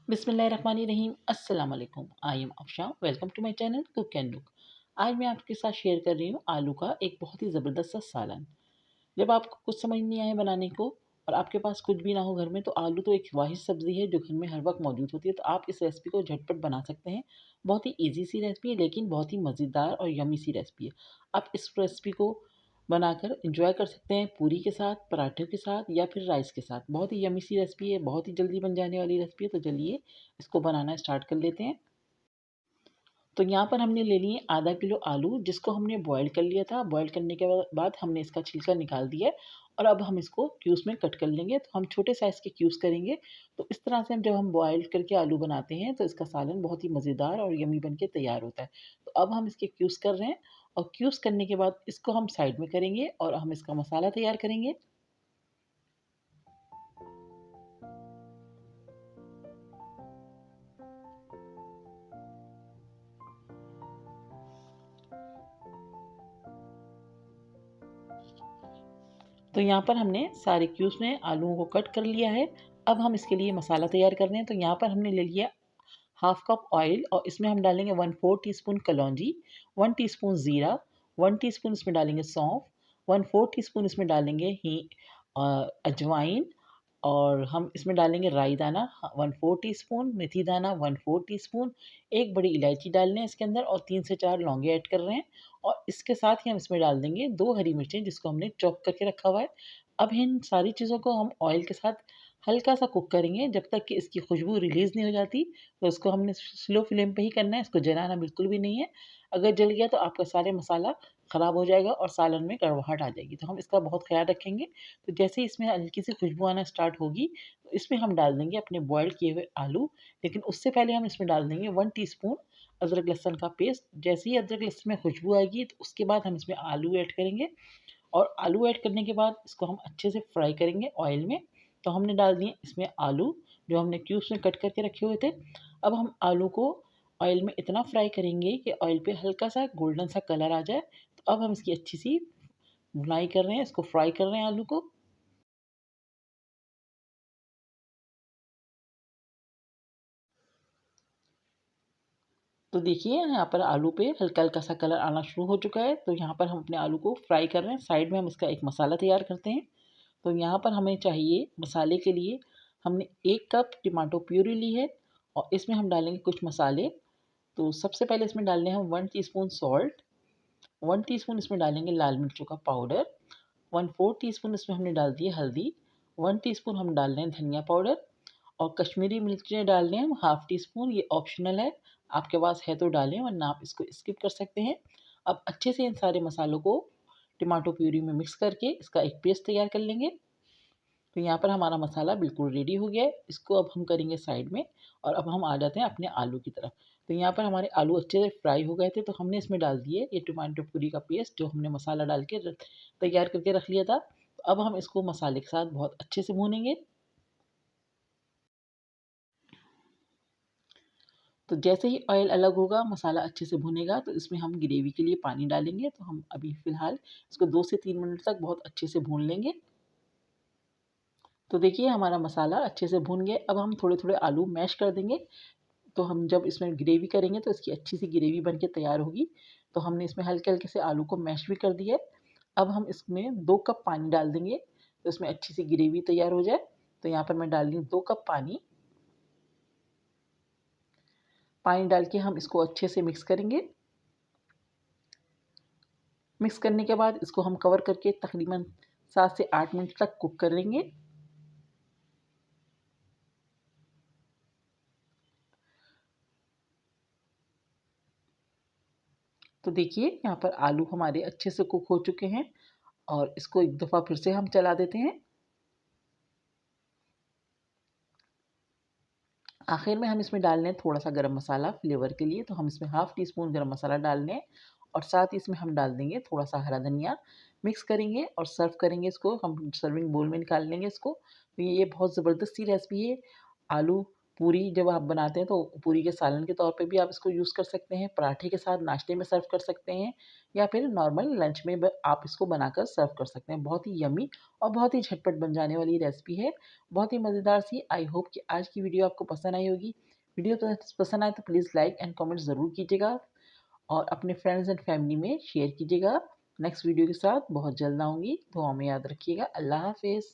बिस्मिल्लाहिर्रहमानिर्रहीम अस्सलाम वालेकुम। I am Afsha, welcome to my channel cook and look. आज मैं आपके साथ शेयर कर रही हूँ आलू का एक बहुत ही ज़बरदस्त सा सालन। जब आपको कुछ समझ नहीं आए बनाने को और आपके पास कुछ भी ना हो घर में, तो आलू तो एक वाहिद सब्ज़ी है जो घर में हर वक्त मौजूद होती है। तो आप इस रेसिपी को झटपट बना सकते हैं। बहुत ही ईजी सी रेसिपी है, लेकिन बहुत ही मज़ेदार और यमी सी रेसिपी है। आप इस रेसिपी को बनाकर इंजॉय कर सकते हैं पूरी के साथ, पराठे के साथ या फिर राइस के साथ। बहुत ही यमी सी रेसिपी है, बहुत ही जल्दी बन जाने वाली रेसिपी है। तो चलिए इसको बनाना स्टार्ट कर लेते हैं। तो यहाँ पर हमने ले लिए आधा किलो आलू, जिसको हमने बॉयल कर लिया था। बॉयल करने के बाद हमने इसका छिलका निकाल दिया है और अब हम इसको क्यूब्स में कट कर लेंगे। तो हम छोटे साइज़ के क्यूब्स करेंगे। तो इस तरह से जब हम बॉयल करके आलू बनाते हैं, तो इसका सालन बहुत ही मज़ेदार और यमी बन के तैयार होता है। तो अब हम इसके क्यूब्स कर रहे हैं और क्यूब्स करने के बाद इसको हम साइड में करेंगे और हम इसका मसाला तैयार करेंगे। तो यहाँ पर हमने सारे क्यूब्स में आलूओं को कट कर लिया है। अब हम इसके लिए मसाला तैयार कर रहे हैं। तो यहाँ पर हमने ले लिया हाफ कप ऑयल और इसमें हम डालेंगे 1/4 टीस्पून कलौंजी, 1 टीस्पून ज़ीरा, 1 टीस्पून इसमें डालेंगे सौंफ, 1/4 टीस्पून इसमें डालेंगे अजवाइन, और हम इसमें डालेंगे राई दाना 1/4 टीस्पून, मेथी दाना 1/4 टीस्पून, एक बड़ी इलायची डाल रहे हैं इसके अंदर और 3 से 4 लौंगे ऐड कर रहे हैं। और इसके साथ ही हम इसमें डाल देंगे 2 हरी मिर्चें, जिसको हमने चॉप करके रखा हुआ है। अब इन सारी चीज़ों को हम ऑयल के साथ हल्का सा कुक करेंगे जब तक कि इसकी खुशबू रिलीज़ नहीं हो जाती। तो इसको हमने स्लो फ्लेम पे ही करना है, इसको जलाना बिल्कुल भी नहीं है। अगर जल गया तो आपका सारे मसाला ख़राब हो जाएगा और सालन में कड़वाहट आ जाएगी। तो हम इसका बहुत ख़्याल रखेंगे। तो जैसे ही इसमें हल्की सी खुशबू आना स्टार्ट होगी, तो इसमें हम डाल देंगे अपने बॉयल किए हुए आलू। लेकिन उससे पहले हम इसमें डाल देंगे 1 टीस्पून अदरक लहसुन का पेस्ट। जैसे ही अदरक लहसुन में खुशबू आएगी, तो उसके बाद हम इसमें आलू ऐड करेंगे और आलू ऐड करने के बाद इसको हम अच्छे से फ्राई करेंगे ऑयल में। तो हमने डाल दिए इसमें आलू, जो हमने क्यूब्स में कट करके रखे हुए थे। अब हम आलू को ऑयल में इतना फ्राई करेंगे कि ऑयल पे हल्का सा गोल्डन सा कलर आ जाए। तो अब हम इसकी अच्छी सी भुनाई कर रहे हैं, इसको फ्राई कर रहे हैं आलू को। तो देखिए यहाँ पर आलू पे हल्का-हल्का सा कलर आना शुरू हो चुका है। तो यहाँ पर हम अपने आलू को फ्राई कर रहे हैं। साइड में हम इसका एक मसाला तैयार करते हैं। तो यहाँ पर हमें चाहिए मसाले के लिए, हमने 1 कप टमाटो प्यूरी ली है और इसमें हम डालेंगे कुछ मसाले। तो सबसे पहले इसमें डाल रहे हैं हम 1 टीस्पून सॉल्ट, 1 टीस्पून इसमें डालेंगे लाल मिर्चों का पाउडर, 1/4 टीस्पून इसमें हमने डाल दी है हल्दी, 1 टीस्पून हम डाल रहे हैं धनिया पाउडर और कश्मीरी मिर्चें डाल रहे हैं हम हाफ़ टी स्पून। ये ऑप्शनल है, आपके पास है तो डालें वरना आप इसको स्किप कर सकते हैं। अब अच्छे से इन सारे मसालों को टमाटो प्यूरी में मिक्स करके इसका एक पेस्ट तैयार कर लेंगे। तो यहाँ पर हमारा मसाला बिल्कुल रेडी हो गया है। इसको अब हम करेंगे साइड में और अब हम आ जाते हैं अपने आलू की तरफ। तो यहाँ पर हमारे आलू अच्छे से फ्राई हो गए थे, तो हमने इसमें डाल दिए ये टमाटो प्यूरी का पेस्ट, जो हमने मसाला डाल के तैयार करके रख लिया था। तो अब हम इसको मसाले के साथ बहुत अच्छे से भूनेंगे। तो जैसे ही ऑयल अलग होगा, मसाला अच्छे से भुनेगा, तो इसमें हम ग्रेवी के लिए पानी डालेंगे। तो हम अभी फ़िलहाल इसको 2 से 3 मिनट तक बहुत अच्छे से भून लेंगे। तो देखिए हमारा मसाला अच्छे से भून गया। अब हम थोड़े-थोड़े आलू मैश कर देंगे। तो हम जब इसमें ग्रेवी करेंगे, तो इसकी अच्छी सी ग्रेवी बन के तैयार होगी। तो हमने इसमें हल्के-हल्के से आलू को मैश भी कर दिया है। अब हम इसमें 2 कप पानी डाल देंगे, तो इसमें अच्छी सी ग्रेवी तैयार हो जाए। तो यहाँ पर मैं डाल रही हूँ 2 कप पानी। पानी डाल के हम इसको अच्छे से मिक्स करेंगे। मिक्स करने के बाद इसको हम कवर करके तकरीबन 7 से 8 मिनट तक कुक करेंगे। तो देखिए यहाँ पर आलू हमारे अच्छे से कुक हो चुके हैं और इसको एक दफ़ा फिर से हम चला देते हैं। आखिर में हम इसमें डाल रहे हैं थोड़ा-सा गरम मसाला फ्लेवर के लिए। तो हम इसमें हाफ़ टी स्पून गरम मसाला डाल रहे हैं और साथ ही इसमें हम डाल देंगे थोड़ा-सा हरा धनिया। मिक्स करेंगे और सर्व करेंगे इसको। हम सर्विंग बोल में निकाल लेंगे इसको। तो ये बहुत ज़बरदस्त सी रेसिपी है। आलू पूरी जब आप बनाते हैं तो पूरी के सालन के तौर पे भी आप इसको यूज़ कर सकते हैं, पराठे के साथ नाश्ते में सर्व कर सकते हैं या फिर नॉर्मल लंच में आप इसको बनाकर सर्व कर सकते हैं। बहुत ही यम्मी और बहुत ही झटपट बन जाने वाली रेसिपी है, बहुत ही मज़ेदार सी। आई होप कि आज की वीडियो आपको पसंद आई होगी। वीडियो पसंद आए तो प्लीज़ लाइक एंड कमेंट ज़रूर कीजिएगा और अपने फ्रेंड्स एंड फैमिली में शेयर कीजिएगा। नेक्स्ट वीडियो के साथ बहुत जल्द आऊँगी, दुआ में याद रखिएगा। अल्लाह हाफ़िज़।